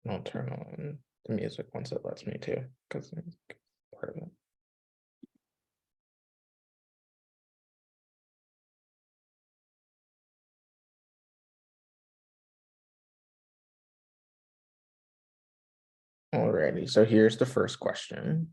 I'll turn on the music once it lets me to, because it's part of it. Alrighty, so here's the first question.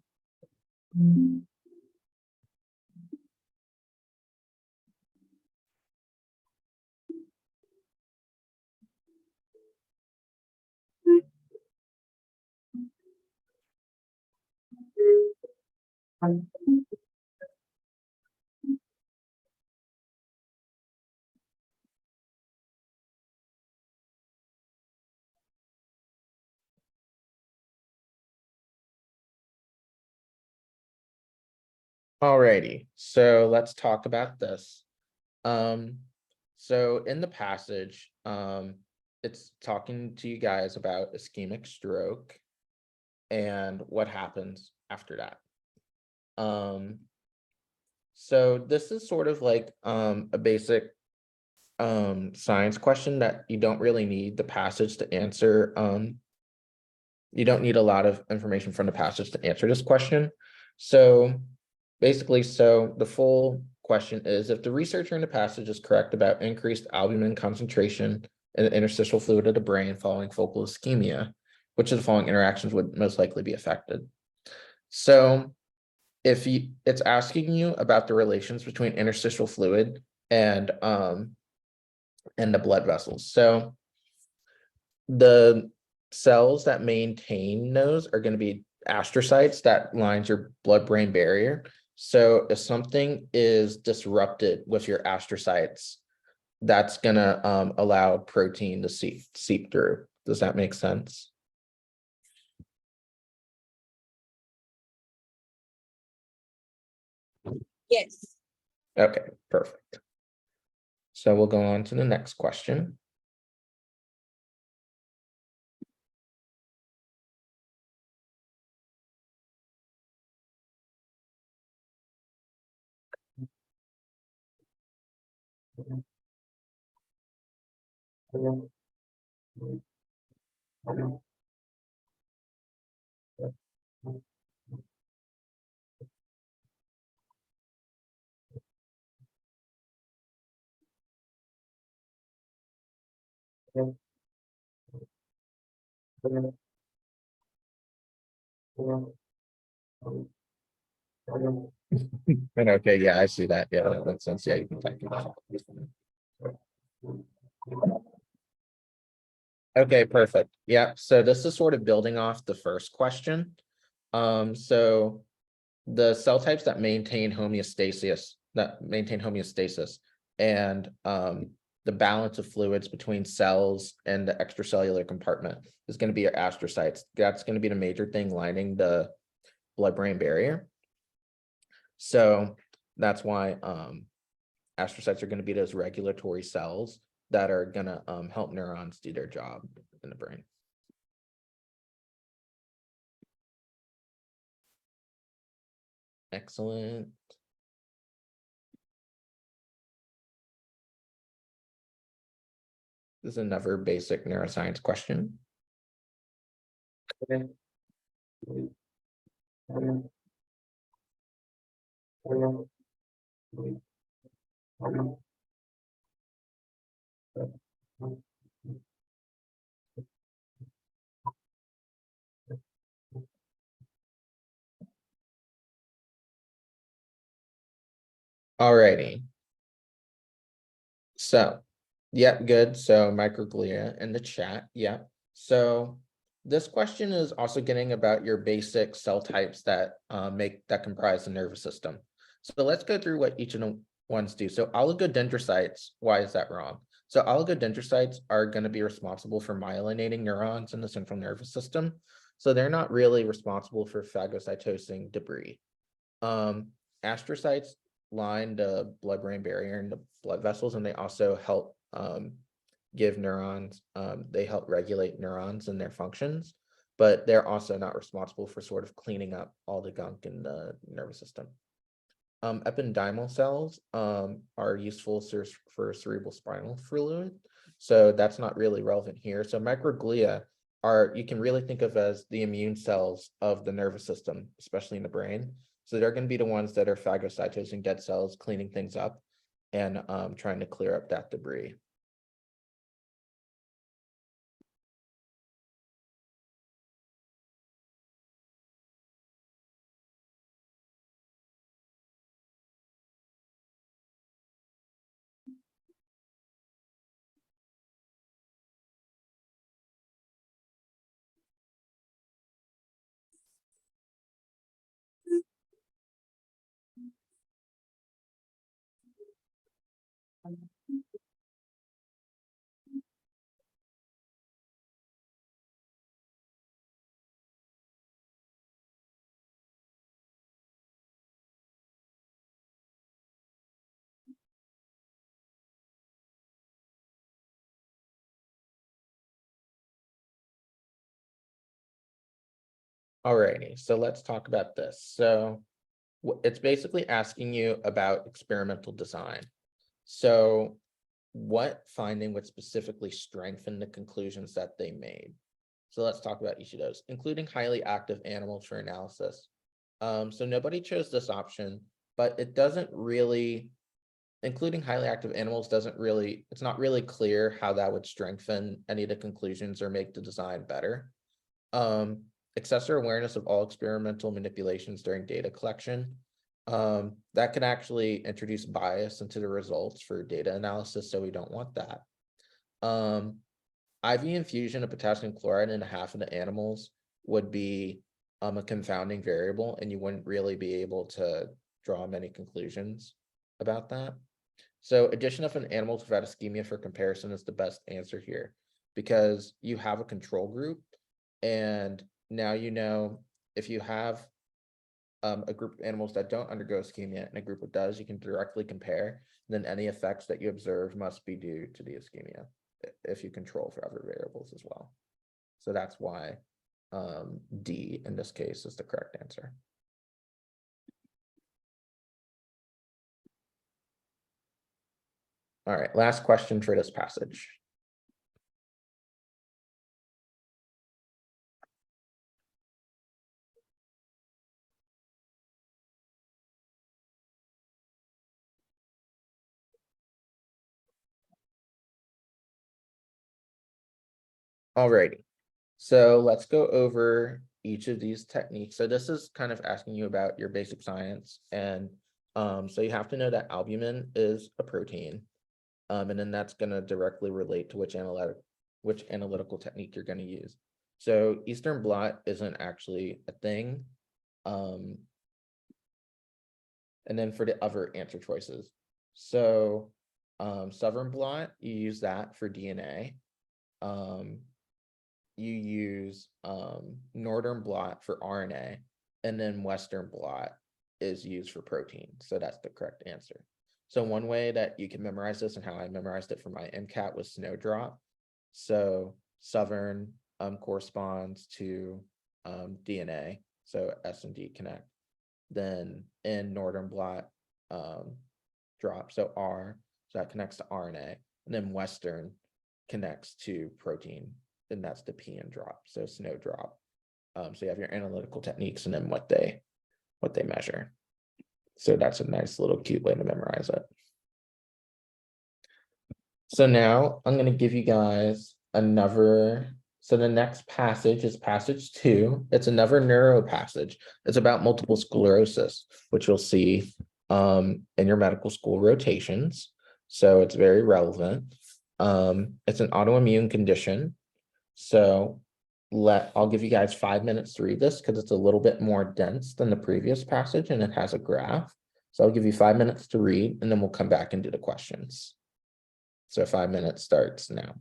Alrighty, so let's talk about this. So in the passage, it's talking to you guys about ischemic stroke and what happens after that. So this is sort of like a basic science question that you don't really need the passage to answer. You don't need a lot of information from the passage to answer this question. So basically, so the full question is, if the researcher in the passage is correct about increased albumin concentration in the interstitial fluid of the brain following focal ischemia, which of the following interactions would most likely be affected? So if it's asking you about the relations between interstitial fluid and the blood vessels. So the cells that maintain those are going to be astrocytes that lines your blood-brain barrier. So if something is disrupted with your astrocytes, that's going to allow protein to seep through. Does that make sense? Yes. Okay, perfect. So we'll go on to the next question. And okay, yeah, I see that. Yeah, that makes sense. Yeah, you can type it. Okay, perfect. Yeah, so this is sort of building off the first question. So the cell types that maintain homeostasis, and the balance of fluids between cells and the extracellular compartment is going to be your astrocytes. That's going to be the major thing lining the blood-brain barrier. So that's why astrocytes are going to be those regulatory cells that are going to help neurons do their job in the brain. Excellent. This is another basic neuroscience question. Alrighty. So, yeah, good. So microglia in the chat. Yeah. So this question is also getting about your basic cell types that comprise the nervous system. So let's go through what each of the ones do. So oligodendrocytes, why is that wrong? So oligodendrocytes are going to be responsible for myelinating neurons in the central nervous system. So they're not really responsible for phagocytosing debris. Astrocytes line the blood-brain barrier and the blood vessels, and they also help give neurons, they help regulate neurons and their functions, but they're also not responsible for sort of cleaning up all the gunk in the nervous system. Ependymal cells are useful for cerebral spinal fluid, so that's not really relevant here. So microglia you can really think of as the immune cells of the nervous system, especially in the brain. So they're going to be the ones that are phagocytosing dead cells, cleaning things up, and trying to clear up that debris. Alrighty, so let's talk about this. So it's basically asking you about experimental design. So what finding would specifically strengthen the conclusions that they made? So let's talk about each of those, including highly active animals for analysis. So nobody chose this option, but it doesn't really, including highly active animals doesn't really, it's not really clear how that would strengthen any of the conclusions or make the design better. Excessive awareness of all experimental manipulations during data collection. That can actually introduce bias into the results for data analysis, so we don't want that. IV infusion of potassium chloride in half of the animals would be a confounding variable, and you wouldn't really be able to draw many conclusions about that. So addition of an animal without ischemia for comparison is the best answer here, because you have a control group, and now you know if you have a group of animals that don't undergo ischemia and a group that does, you can directly compare. Then any effects that you observe must be due to the ischemia if you control for other variables as well. So that's why D in this case is the correct answer. All right, last question for this passage. Alrighty, so let's go over each of these techniques. So this is kind of asking you about your basic science, and so you have to know that albumin is a protein, and then that's going to directly relate to which analytical technique you're going to use. So Eastern blot isn't actually a thing, and then for the other answer choices, so Southern blot, you use that for DNA. You use Northern blot for RNA, and then Western blot is used for protein. So that's the correct answer. So one way that you can memorize this, and how I memorized it for my MCAT, was snowdrop. So Southern corresponds to DNA, so S and D connect. Then in Northern blot, drop, so R, so that connects to RNA. And then Western connects to protein, and that's the P and drop, so snowdrop. So you have your analytical techniques and then what they measure. So that's a nice little cute way to memorize it. So now I'm going to give you guys another. So the next passage is passage 2. It's another neuro passage. It's about multiple sclerosis, which you'll see in your medical school rotations. So it's very relevant. It's an autoimmune condition. So I'll give you guys 5 minutes to read this because it's a little bit more dense than the previous passage and it has a graph. So I'll give you 5 minutes to read, and then we'll come back and do the questions. So 5 minutes starts now.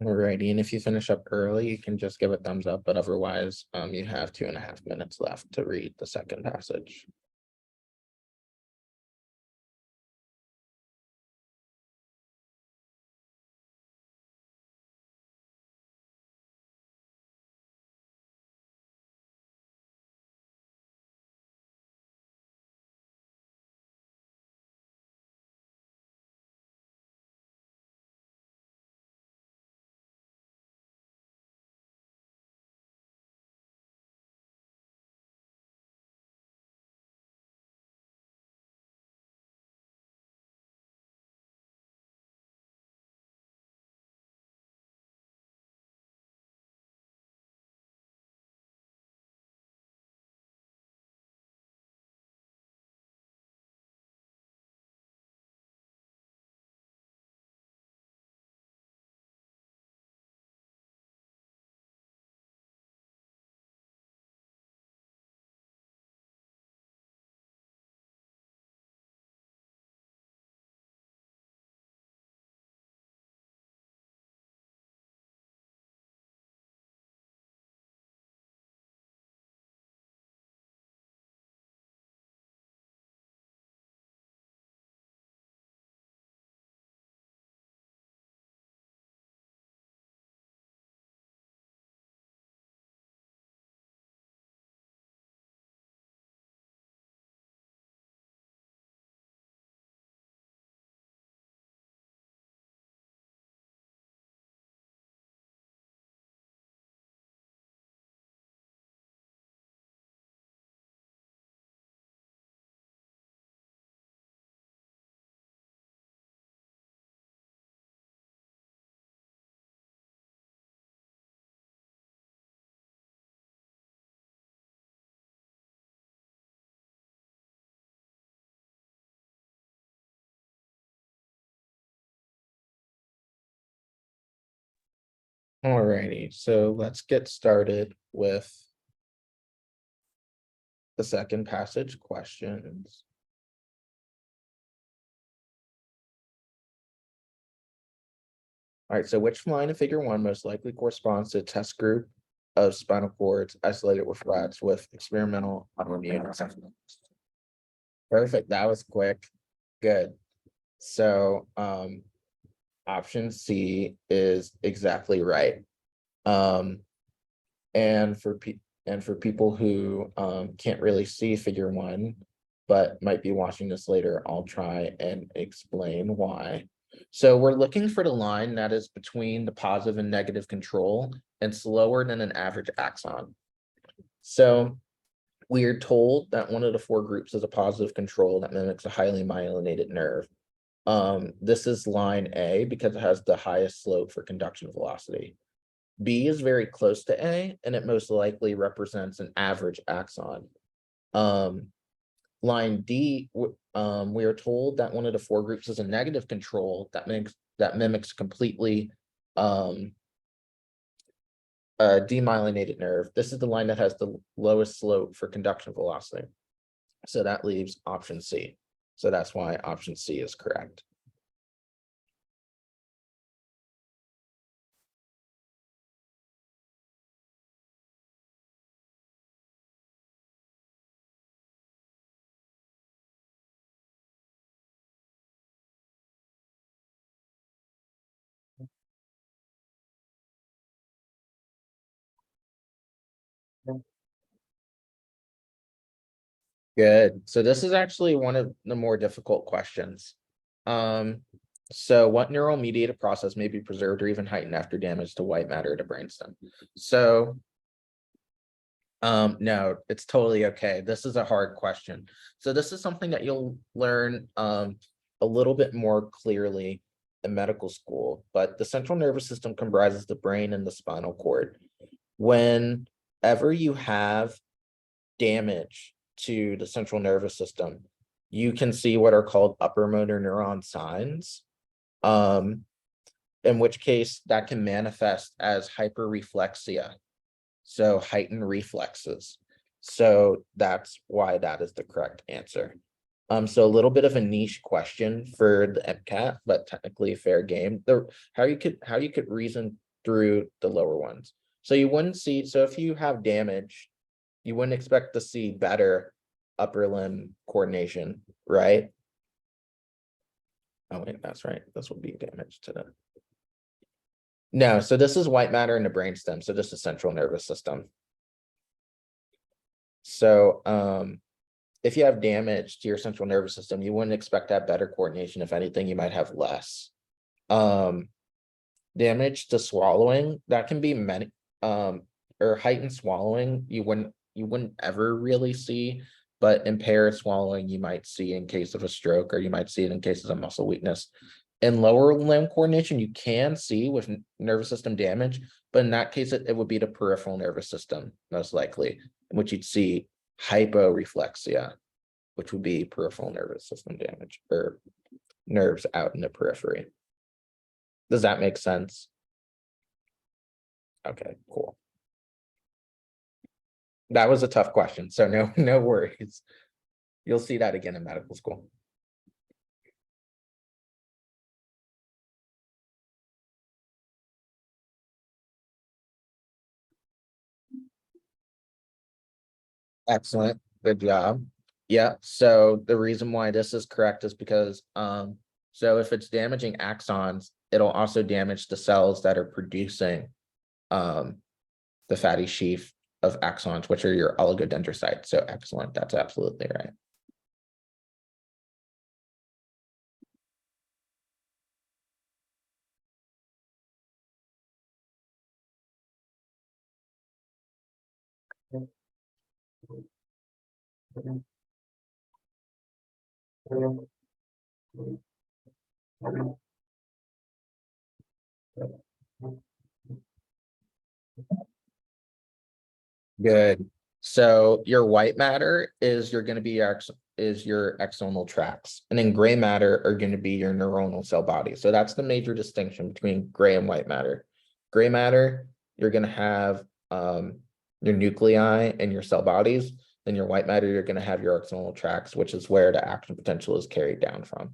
Alrighty, and if you finish up early, you can just give a thumbs up, but otherwise, you have 2.5 minutes left to read the second passage. Alrighty, so let's get started with the second passage questions. All right, so which line in figure 1 most likely corresponds to a test group of spinal cords isolated with rats with experimental autoimmune symptoms? Perfect, that was quick. Good. So option C is exactly right. And for people who can't really see figure 1, but might be watching this later, I'll try and explain why. So we're looking for the line that is between the positive and negative control and slower than an average axon. So we are told that one of the 4 groups is a positive control that mimics a highly myelinated nerve. This is line A because it has the highest slope for conduction velocity. B is very close to A, and it most likely represents an average axon. Line D, we are told that one of the 4 groups is a negative control that mimics completely demyelinated nerve. This is the line that has the lowest slope for conduction velocity. So that leaves option C. So that's why option C is correct. Good. So this is actually one of the more difficult questions. So what neural mediated process may be preserved or even heightened after damage to white matter at a brainstem? So no, it's totally okay. This is a hard question. So this is something that you'll learn a little bit more clearly in medical school, but the central nervous system comprises the brain and the spinal cord. Whenever you have damage to the central nervous system, you can see what are called upper motor neuron signs, in which case that can manifest as hyperreflexia, so heightened reflexes. So that's why that is the correct answer. So a little bit of a niche question for the MCAT, but technically fair game. How you could reason through the lower ones. So you wouldn't see, so if you have damage, you wouldn't expect to see better upper limb coordination, right? Oh wait, that's right. This would be damage to the. No, so this is white matter in the brainstem. So this is central nervous system. So if you have damage to your central nervous system, you wouldn't expect to have better coordination. If anything, you might have less. Damage to swallowing, that can be many, or heightened swallowing, you wouldn't ever really see, but impaired swallowing you might see in case of a stroke, or you might see it in cases of muscle weakness. In lower limb coordination, you can see with nervous system damage, but in that case, it would be the peripheral nervous system, most likely, in which you'd see hyporeflexia, which would be peripheral nervous system damage, or nerves out in the periphery. Does that make sense? Okay, cool. That was a tough question, so no worries. You'll see that again in medical school. Excellent, good job. Yeah, so the reason why this is correct is because so if it's damaging axons, it'll also damage the cells that are producing the fatty sheath of axons, which are your oligodendrocytes. So excellent, that's absolutely right. Good. So your white matter is going to be your axonal tracts, and then gray matter are going to be your neuronal cell body. So that's the major distinction between gray and white matter. Gray matter, you're going to have your nuclei and your cell bodies. Then your white matter, you're going to have your axonal tracts, which is where the action potential is carried down from.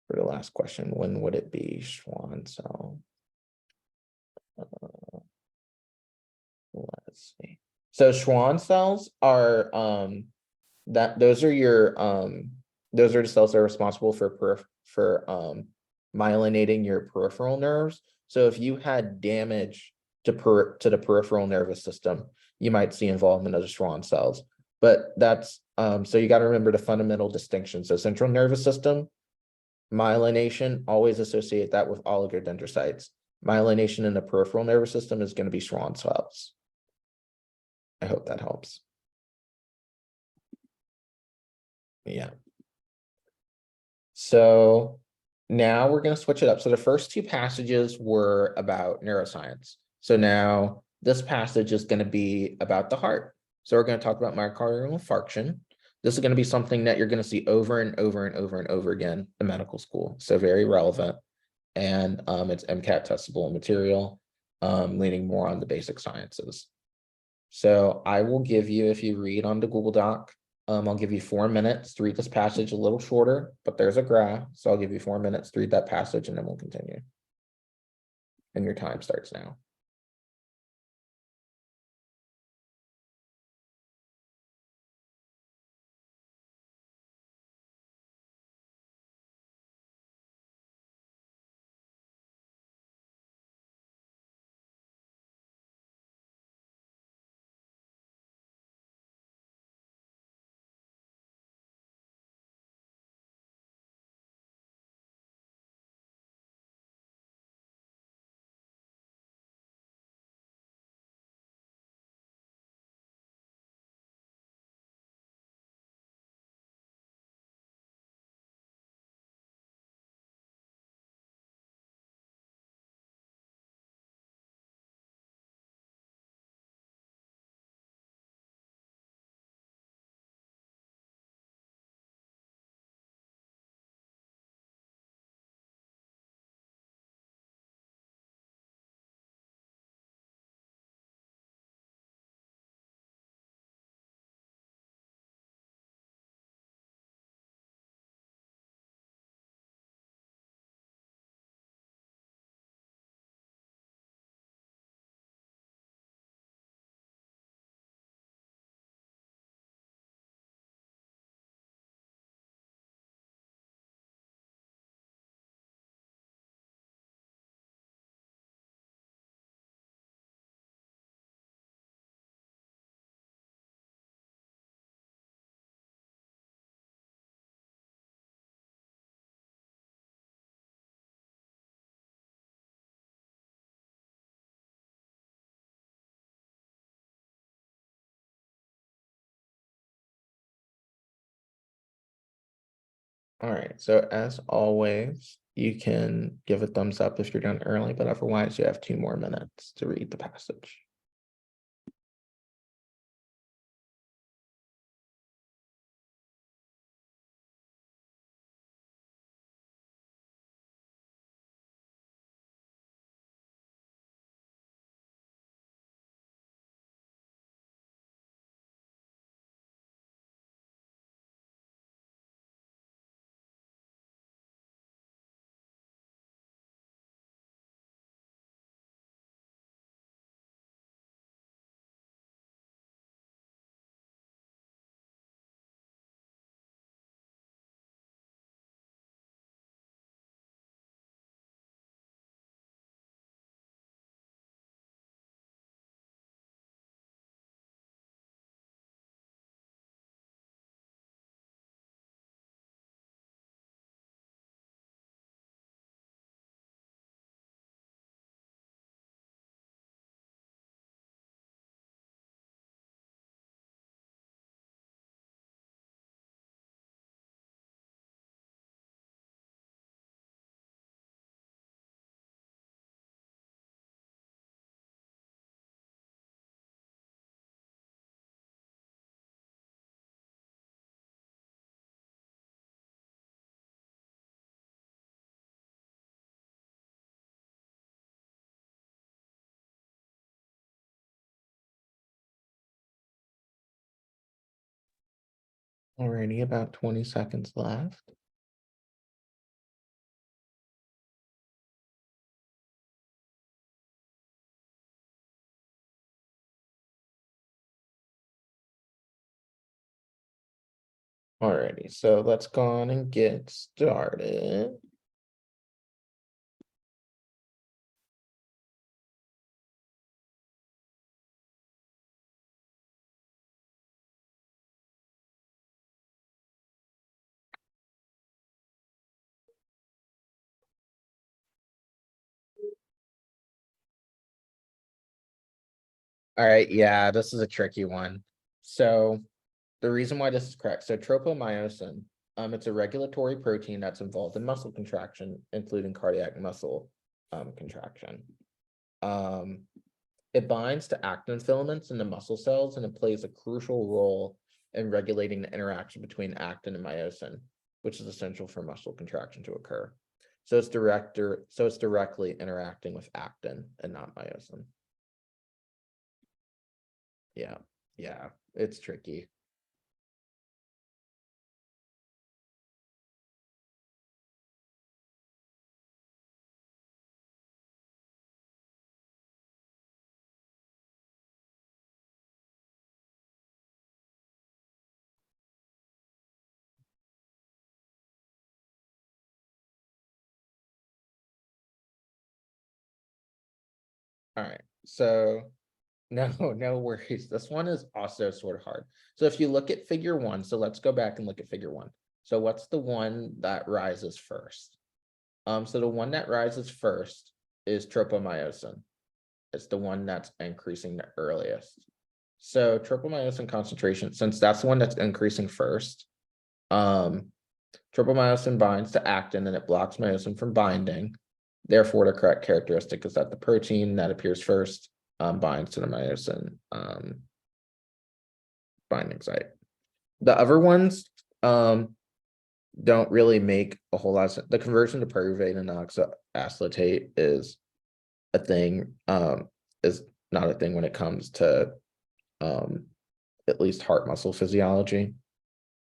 For the last question, when would it be Schwann cell? Let's see. So Schwann cells are those are the cells that are responsible for myelinating your peripheral nerves. So if you had damage to the peripheral nervous system, you might see involvement of the Schwann cells. But that's so you got to remember the fundamental distinction. So central nervous system, myelination, always associate that with oligodendrocytes. Myelination in the peripheral nervous system is going to be Schwann cells. I hope that helps. Yeah. So now we're going to switch it up. So the first two passages were about neuroscience. So now this passage is going to be about the heart. So we're going to talk about myocardial infarction. This is going to be something that you're going to see over and over and over and over again in medical school. So very relevant. And it's MCAT testable material, leaning more on the basic sciences. So I will give you, if you read on the Google Doc, I'll give you 4 minutes to read this passage, a little shorter, but there's a graph. So I'll give you 4 minutes to read that passage, and then we'll continue. And your time starts now. All right, so as always, you can give a thumbs up if you're done early, but otherwise you have 2 more minutes to read the passage. Alrighty, about 20 seconds left. Alrighty, so let's go on and get started. All right, yeah, this is a tricky one. So the reason why this is correct, so tropomyosin, it's a regulatory protein that's involved in muscle contraction, including cardiac muscle contraction. It binds to actin filaments in the muscle cells, and it plays a crucial role in regulating the interaction between actin and myosin, which is essential for muscle contraction to occur. So it's directly interacting with actin and not myosin. Yeah, it's tricky. All right, so no, no worries. This one is also sort of hard. So if you look at figure 1, so let's go back and look at figure 1. So what's the one that rises first? So the one that rises first is tropomyosin. It's the one that's increasing the earliest. So tropomyosin concentration, since that's the one that's increasing first, tropomyosin binds to actin and it blocks myosin from binding. Therefore, the correct characteristic is that the protein that appears first binds to the myosin binding site. The other ones don't really make a whole lot of sense. The conversion to pyruvate and oxaloacetate is a thing, is not a thing when it comes to at least heart muscle physiology,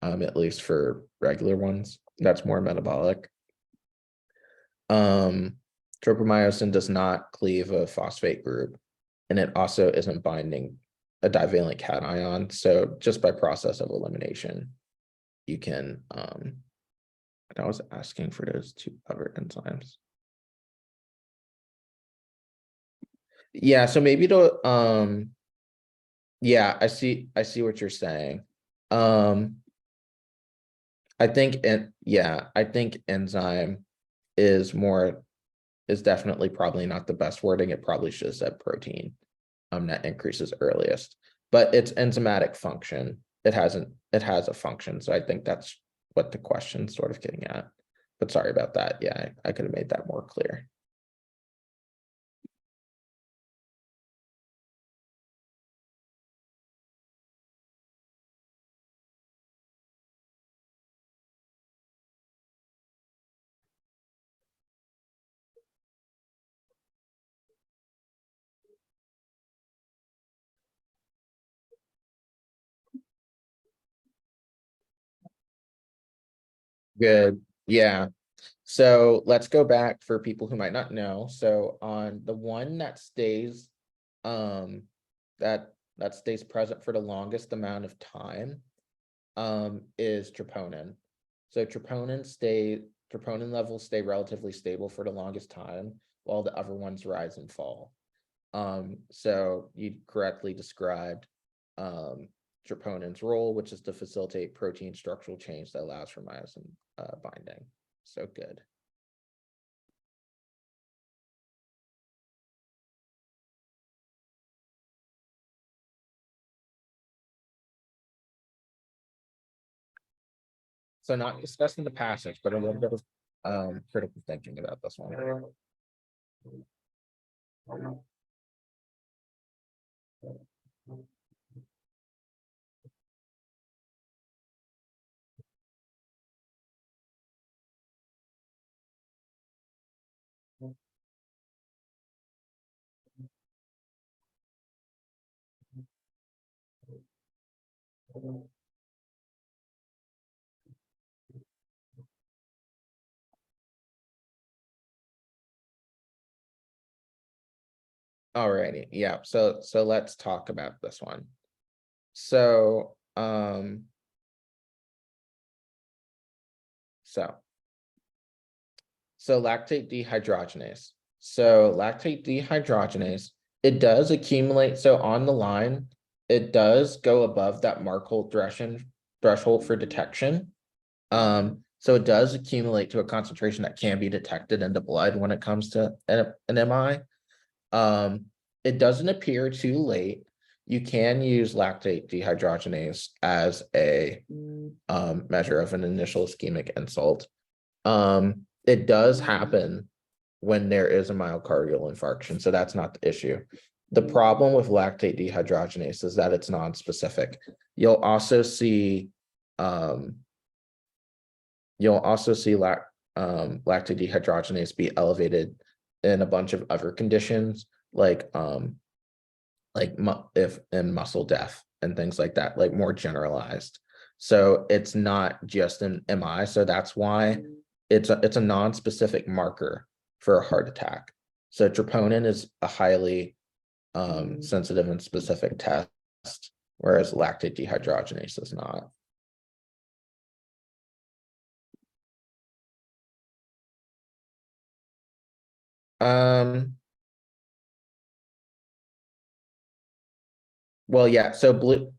at least for regular ones. That's more metabolic. Tropomyosin does not cleave a phosphate group, and it also isn't binding a divalent cation. So just by process of elimination, you can, I was asking for those 2 other enzymes. Yeah, so maybe the, yeah, I see what you're saying. I think, I think enzyme is definitely probably not the best wording. It probably should have said protein, that increases earliest, but it's enzymatic function. It has a function. So I think that's what the question's sort of getting at. But sorry about that. Yeah, I could have made that more clear. Good. Yeah. So let's go back for people who might not know. So on the one that stays, that stays present for the longest amount of time, is troponin. So troponin levels stay relatively stable for the longest time, while the other ones rise and fall. So you correctly described troponin's role, which is to facilitate protein structural change that allows for myosin binding. So good. So not discussing the passage, but a little bit of critical thinking about this one. Alrighty, yeah. So let's talk about this one. So so lactate dehydrogenase. So lactate dehydrogenase, it does accumulate. So on the line, it does go above that Markov threshold for detection. So it does accumulate to a concentration that can be detected in the blood when it comes to an MI. It doesn't appear too late. You can use lactate dehydrogenase as a measure of an initial ischemic insult. It does happen when there is a myocardial infarction, so that's not the issue. The problem with lactate dehydrogenase is that it's non-specific. You'll also see lactate dehydrogenase be elevated in a bunch of other conditions, like if in muscle death and things like that, like more generalized. So it's not just an MI. So that's why it's a non-specific marker for a heart attack. So troponin is a highly sensitive and specific test, whereas lactate dehydrogenase is not. Well, yeah, so blue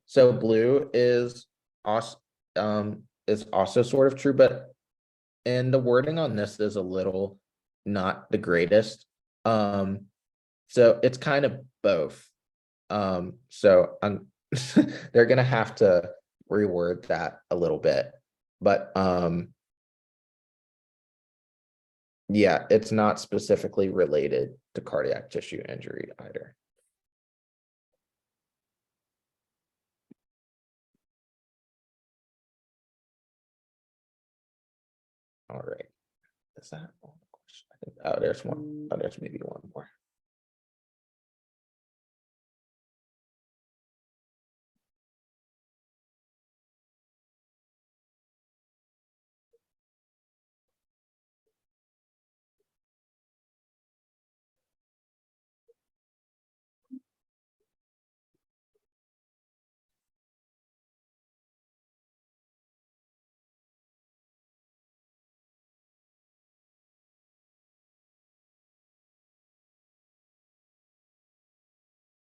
is also sort of true, but and the wording on this is a little not the greatest. So it's kind of both. So I'm they're gonna have to reword that a little bit, but yeah, it's not specifically related to cardiac tissue injury either. All right. Is that all the question? I think, oh, there's one. Oh, there's maybe one more.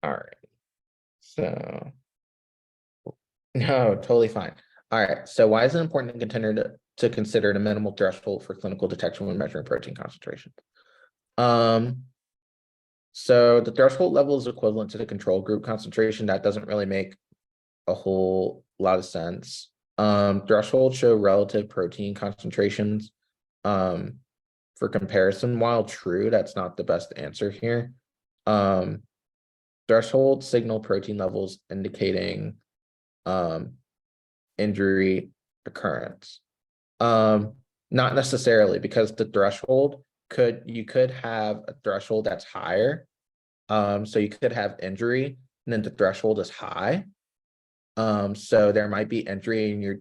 All right. So no, totally fine. All right. So why is it important to consider the minimal threshold for clinical detection when measuring protein concentration? So the threshold level is equivalent to the control group concentration. That doesn't really make a whole lot of sense. Thresholds show relative protein concentrations. For comparison, while true, that's not the best answer here. Thresholds signal protein levels indicating injury occurrence. Not necessarily, because the threshold you could have a threshold that's higher. So you could have injury and then the threshold is high. So there might be injury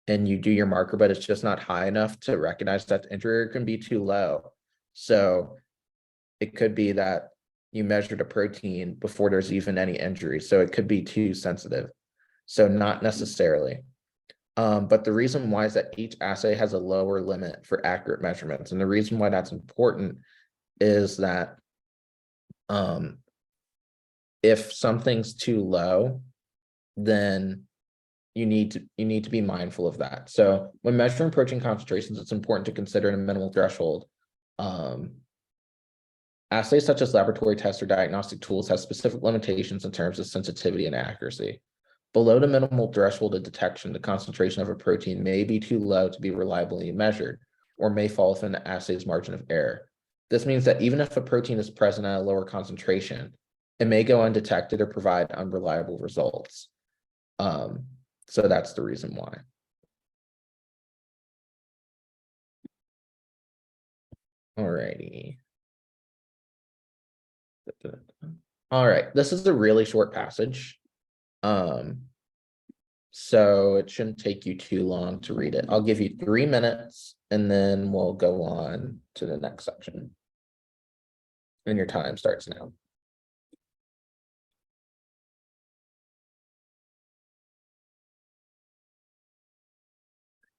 and you do your marker, but it's just not high enough to recognize that injury, or it can be too low. So it could be that you measured a protein before there's even any injury. So it could be too sensitive. So not necessarily. But the reason why is that each assay has a lower limit for accurate measurements. And the reason why that's important is that if something's too low, then you need to be mindful of that. So when measuring protein concentrations, it's important to consider a minimal threshold. Assays such as laboratory tests or diagnostic tools have specific limitations in terms of sensitivity and accuracy. Below the minimal threshold of detection, the concentration of a protein may be too low to be reliably measured, or may fall within the assay's margin of error. This means that even if a protein is present at a lower concentration, it may go undetected or provide unreliable results. So that's the reason why. Alrighty. All right, this is a really short passage. So it shouldn't take you too long to read it. I'll give you 3 minutes and then we'll go on to the next section. And your time starts now.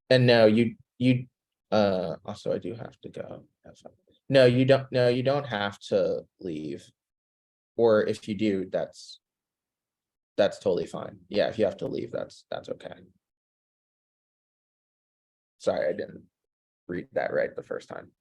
And no, also I do have to go. No, you don't have to leave. Or if you do, that's totally fine. Yeah, if you have to leave, that's okay. Sorry, I didn't read that right the first time.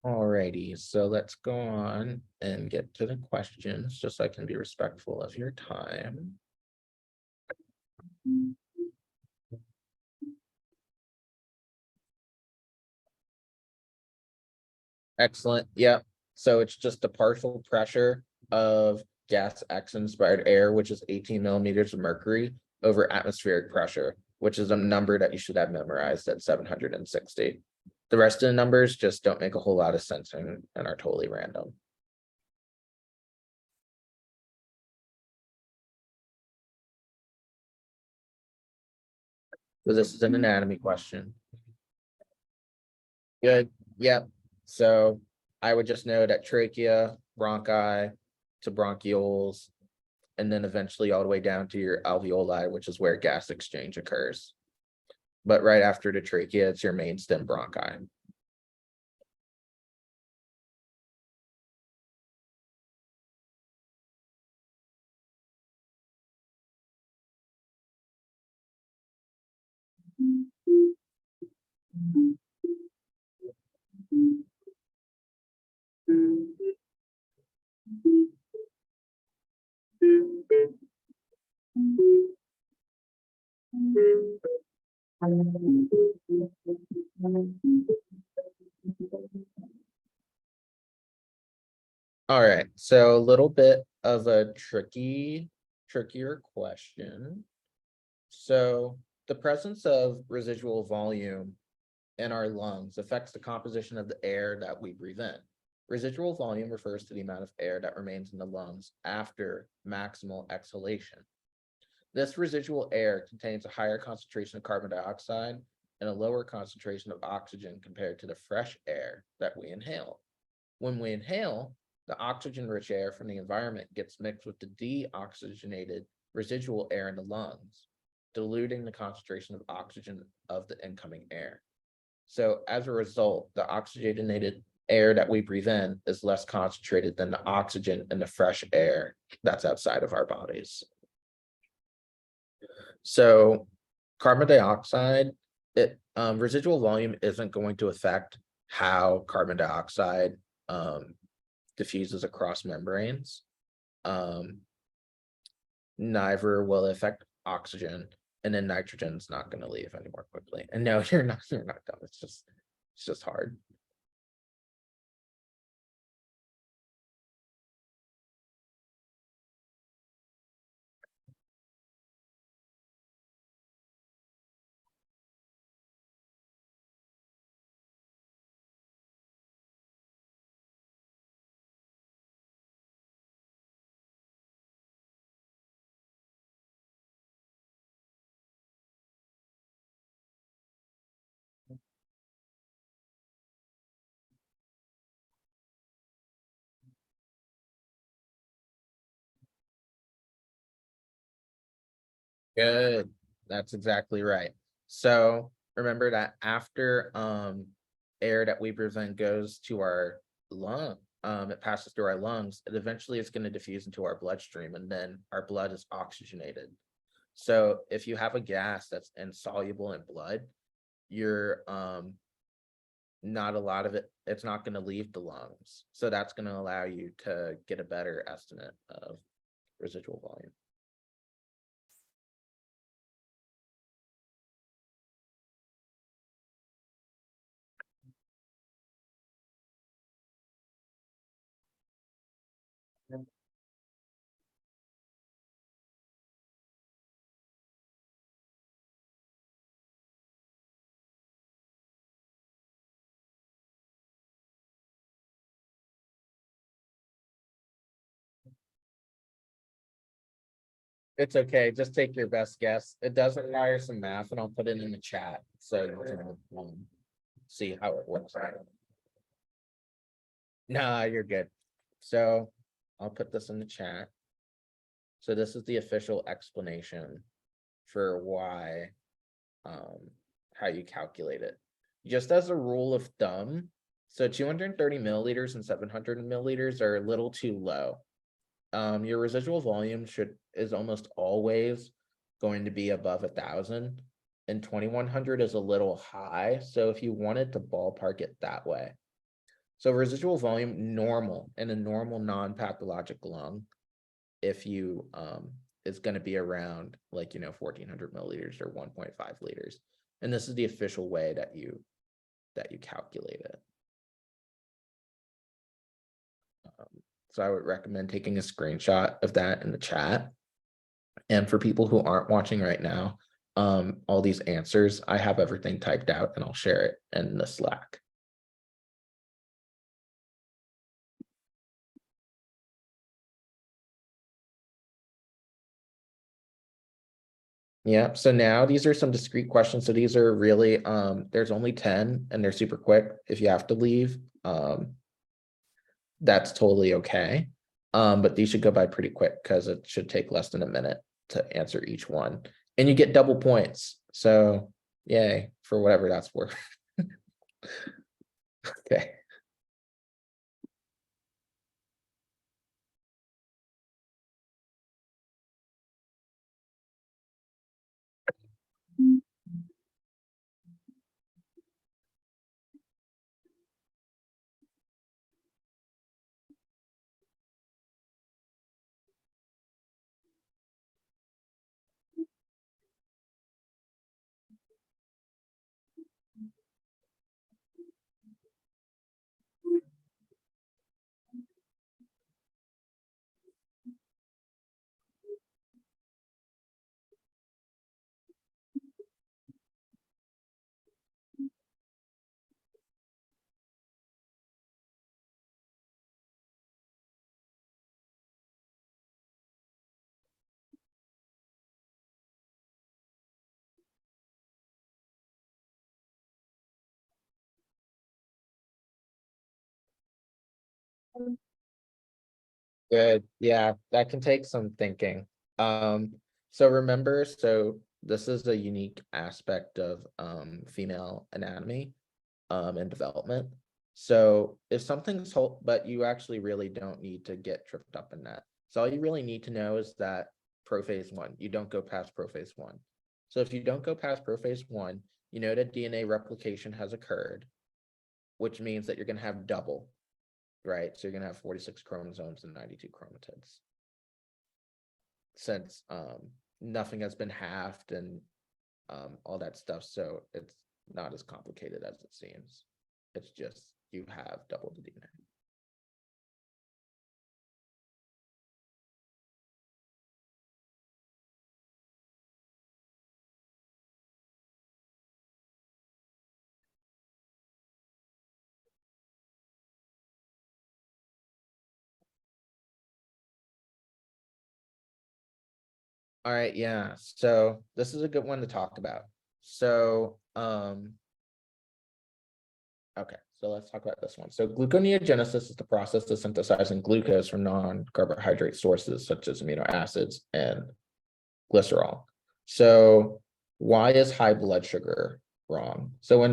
Alrighty, so let's go on and get to the questions, just so I can be respectful of your time. Excellent. Yeah. So it's just the partial pressure of gas X inspired air, which is 18 millimeters of mercury, over atmospheric pressure, which is a number that you should have memorized at 760. The rest of the numbers just don't make a whole lot of sense and are totally random. So this is an anatomy question. Good. Yep. So I would just know that trachea, bronchi to bronchioles, and then eventually all the way down to your alveoli, which is where gas exchange occurs. But right after the trachea, it's your main stem bronchi. All right, so a little bit of a trickier question. So the presence of residual volume in our lungs affects the composition of the air that we breathe in. Residual volume refers to the amount of air that remains in the lungs after maximal exhalation. This residual air contains a higher concentration of carbon dioxide and a lower concentration of oxygen compared to the fresh air that we inhale. When we inhale, the oxygen-rich air from the environment gets mixed with the deoxygenated residual air in the lungs, diluting the concentration of oxygen of the incoming air. So as a result, the oxygenated air that we breathe in is less concentrated than the oxygen in the fresh air that's outside of our bodies. So carbon dioxide, residual volume isn't going to affect how carbon dioxide diffuses across membranes. Neither will affect oxygen, and then nitrogen's not going to leave any more quickly. And no, you're not done. It's just hard. Good. That's exactly right. So remember that after air that we breathe in goes to our lung, it passes through our lungs, it eventually is going to diffuse into our bloodstream, and then our blood is oxygenated. So if you have a gas that's insoluble in blood, you're not a lot of it, it's not going to leave the lungs. So that's going to allow you to get a better estimate of residual volume. It's okay. Just take your best guess. It does require some math, and I'll put it in the chat so you can see how it works out. Nah, you're good. So I'll put this in the chat. So this is the official explanation for why, how you calculate it. Just as a rule of thumb, so 230 milliliters and 700 milliliters are a little too low. Your residual volume is almost always going to be above 1,000, and 2,100 is a little high. So if you wanted to ballpark it that way, so residual volume normal in a normal non-pathologic lung, if you is going to be around 1,400 milliliters or 1.5 liters, and this is the official way that you calculate it. So I would recommend taking a screenshot of that in the chat. And for people who aren't watching right now, all these answers, I have everything typed out and I'll share it in the Slack. Yeah, so now these are some discrete questions. So these are really, there's only 10 and they're super quick. If you have to leave, that's totally okay. But these should go by pretty quick because it should take less than a minute to answer each one. And you get double points. So yay, for whatever that's worth. Okay. Good. Yeah, that can take some thinking. So remember, so this is a unique aspect of female anatomy and development. So if something's but you actually really don't need to get tripped up in that. So all you really need to know is that prophase 1, you don't go past prophase 1. So if you don't go past prophase 1, you know that DNA replication has occurred, which means that you're going to have double, right? So you're going to have 46 chromosomes and 92 chromatids. Since nothing has been halved and all that stuff, so it's not as complicated as it seems. It's just you have double the DNA. All right, yeah. So this is a good one to talk about. So okay, so let's talk about this one. So gluconeogenesis is the process of synthesizing glucose from non-carbohydrate sources such as amino acids and glycerol. So why is high blood sugar wrong? So when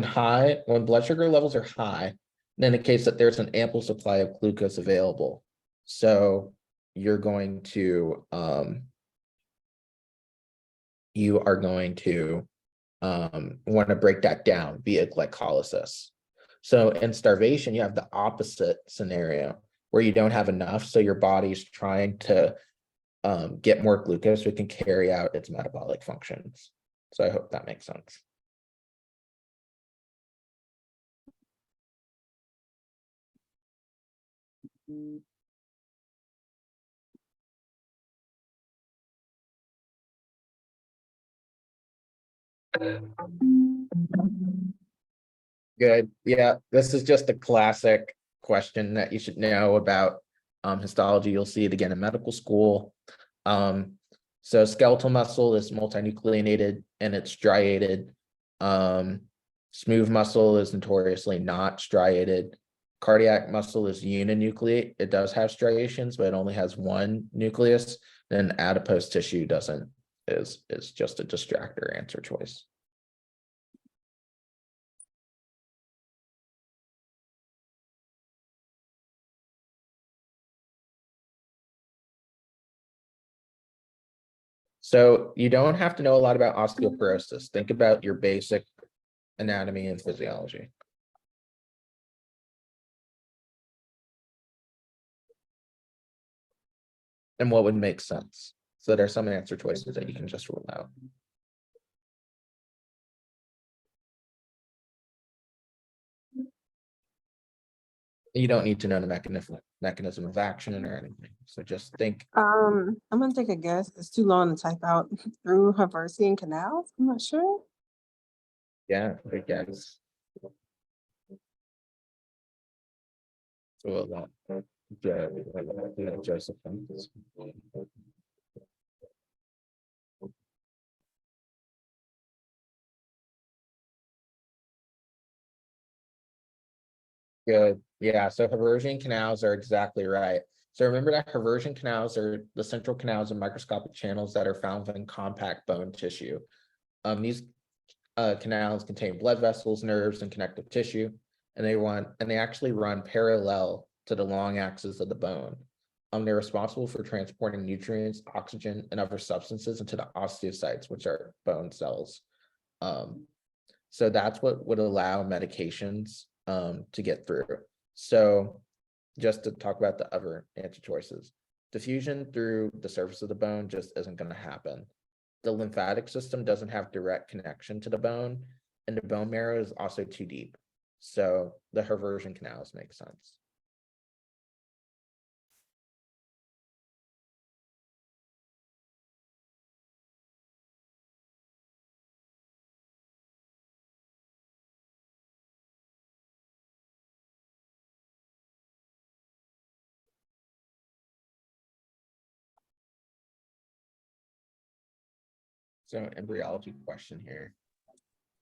blood sugar levels are high, it indicates that there's an ample supply of glucose available. So you're going to you are going to want to break that down via glycolysis. So in starvation, you have the opposite scenario where you don't have enough, so your body's trying to get more glucose so it can carry out its metabolic functions. So I hope that makes sense. Good. Yeah, this is just a classic question that you should know about histology. You'll see it again in medical school. So skeletal muscle is multinucleated and it's striated. Smooth muscle is notoriously not striated. Cardiac muscle is uninucleate. It does have striations, but it only has one nucleus. Then adipose tissue doesn't, is just a distractor answer choice. So you don't have to know a lot about osteoporosis. Think about your basic anatomy and physiology. And what would make sense. So there are some answer choices that you can just rule out. You don't need to know the mechanism of action or anything. So just think. I'm gonna take a guess. It's too long to type out through Haversian and Canals. I'm not sure. Yeah, good guess. So Joseph. Good. Yeah, so Haversian canals are exactly right. So remember that Haversian canals are the central canals and microscopic channels that are found in compact bone tissue. These canals contain blood vessels, nerves, and connective tissue, and they actually run parallel to the long axis of the bone. They're responsible for transporting nutrients, oxygen, and other substances into the osteocytes, which are bone cells. So that's what would allow medications to get through. So just to talk about the other answer choices, diffusion through the surface of the bone just isn't going to happen. The lymphatic system doesn't have direct connection to the bone, and the bone marrow is also too deep. So the Haversian canals make sense. So embryology question here.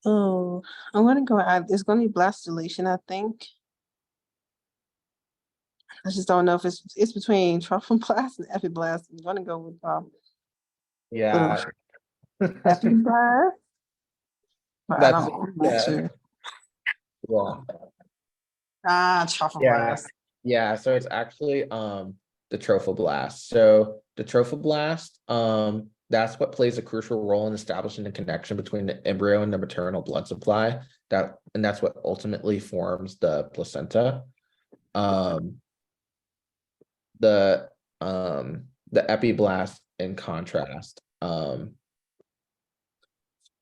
Oh, I'm gonna go. It's gonna be blastulation, I think. I just don't know if it's between trophoblast and epiblast. I'm gonna go with Yeah. epiblast, but That's I'm not yeah. sure. Well, yeah. Trophoblast. Yeah, so it's actually the trophoblast. So the trophoblast, that's what plays a crucial role in establishing the connection between the embryo and the maternal blood supply. And that's what ultimately forms the placenta. Um, the the epiblast, in contrast,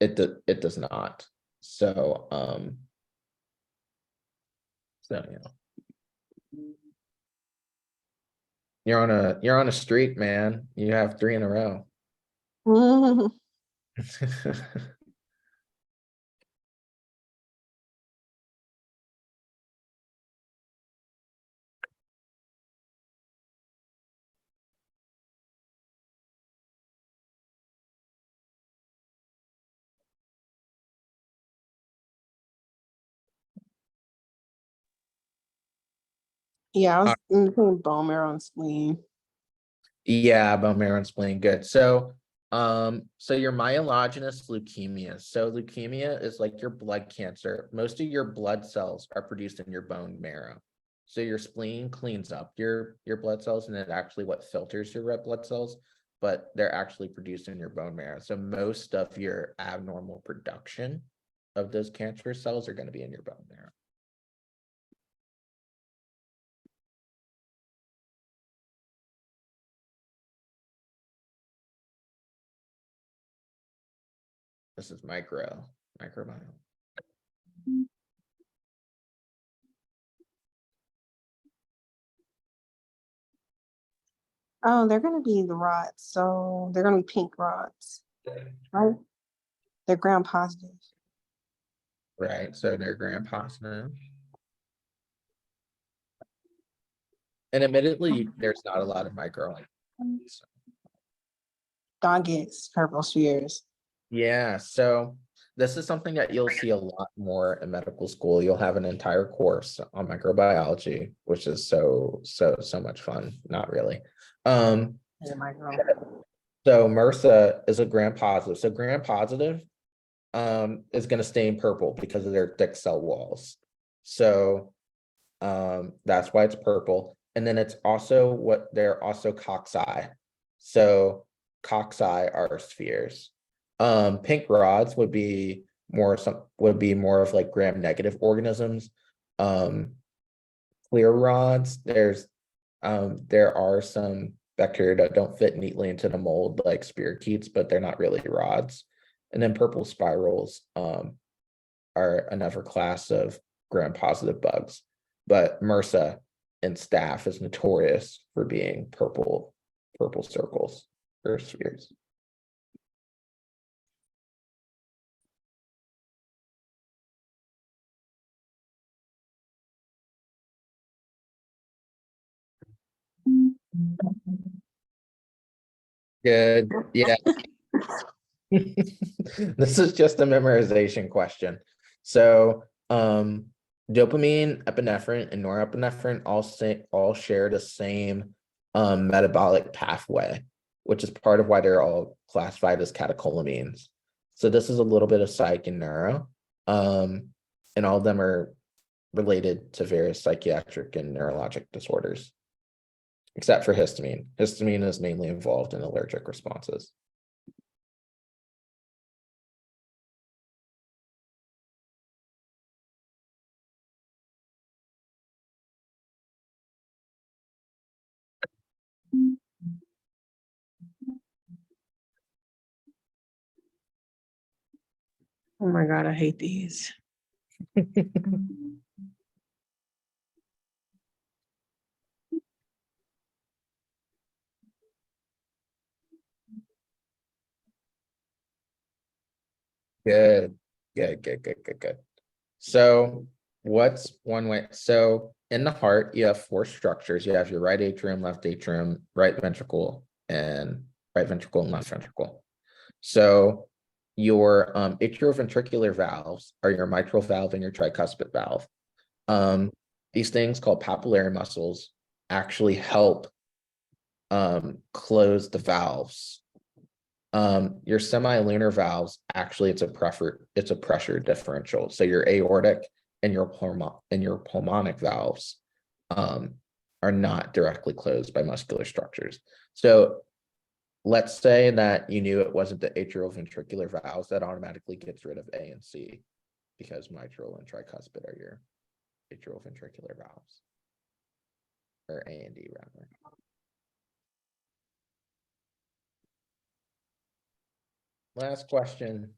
it does not. So you're on a streak, man. You have 3 in a row. Yeah, I was in between bone marrow and spleen. Yeah, bone marrow and spleen, good. So your myelogenous leukemia. So leukemia is like your blood cancer. Most of your blood cells are produced in your bone marrow. So your spleen cleans up your blood cells, and it actually what filters your red blood cells, but they're actually produced in your bone marrow. So most of your abnormal production of those cancer cells are going to be in your bone marrow. This is microbiome. Oh, they're gonna be the rods. So they're gonna be pink rods, right? They're gram positive. Right. So they're gram positive. And admittedly, there's not a lot of micro. Dog gets purple spheres. Yeah, so this is something that you'll see a lot more in medical school. You'll have an entire course on microbiology, which is so much fun. Not really. Yeah, micro. So MRSA is a gram positive. So gram positive is going to stain purple because of their thick cell walls. So that's why it's purple. And then it's also what they're also cocci. So cocci are spheres. Pink rods would be more of like gram negative organisms. Clear rods, there are some bacteria that don't fit neatly into the mold, like spirochetes, but they're not really rods. And then purple spirals are another class of gram positive bugs. But MRSA and staph is notorious for being purple circles or spheres. Good. Yeah. This is just a memorization question. So Dopamine, epinephrine, and norepinephrine all share the same metabolic pathway, which is part of why they're all classified as catecholamines. So this is a little bit of psych and neuro, and all of them are related to various psychiatric and neurologic disorders, except for histamine. Histamine is mainly involved in allergic responses. Oh my God, I hate these. Good. So what's one way? So in the heart, you have four structures. You have your right atrium, left atrium, right ventricle, and left ventricle. So your atrioventricular valves are your mitral valve and your tricuspid valve. These things called papillary muscles actually help close the valves. Your semilunar valves, actually it's a pressure differential. So your aortic and your pulmonic valves are not directly closed by muscular structures. So let's say that you knew it wasn't the atrioventricular valves, that automatically gets rid of A and C, because mitral and tricuspid are your atrioventricular valves, or A and D rather. Last question.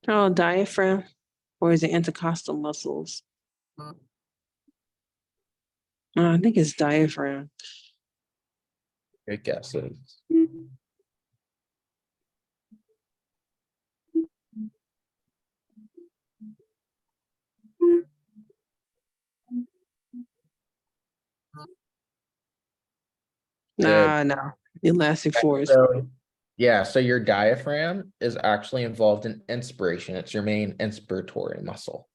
Oh, diaphragm, or is it intercostal muscles? I think it's diaphragm. Good guesses. No. Elastic force. So, yeah, so your diaphragm is actually involved in inspiration. It's your main inspiratory muscle.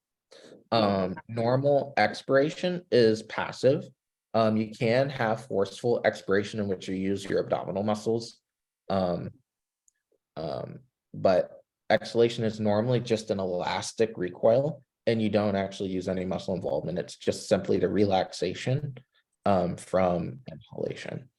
Normal expiration is passive. You can have forceful expiration in which you use your abdominal muscles. But exhalation is normally just an elastic recoil, and you don't actually use any muscle involvement. It's just simply the relaxation from inhalation.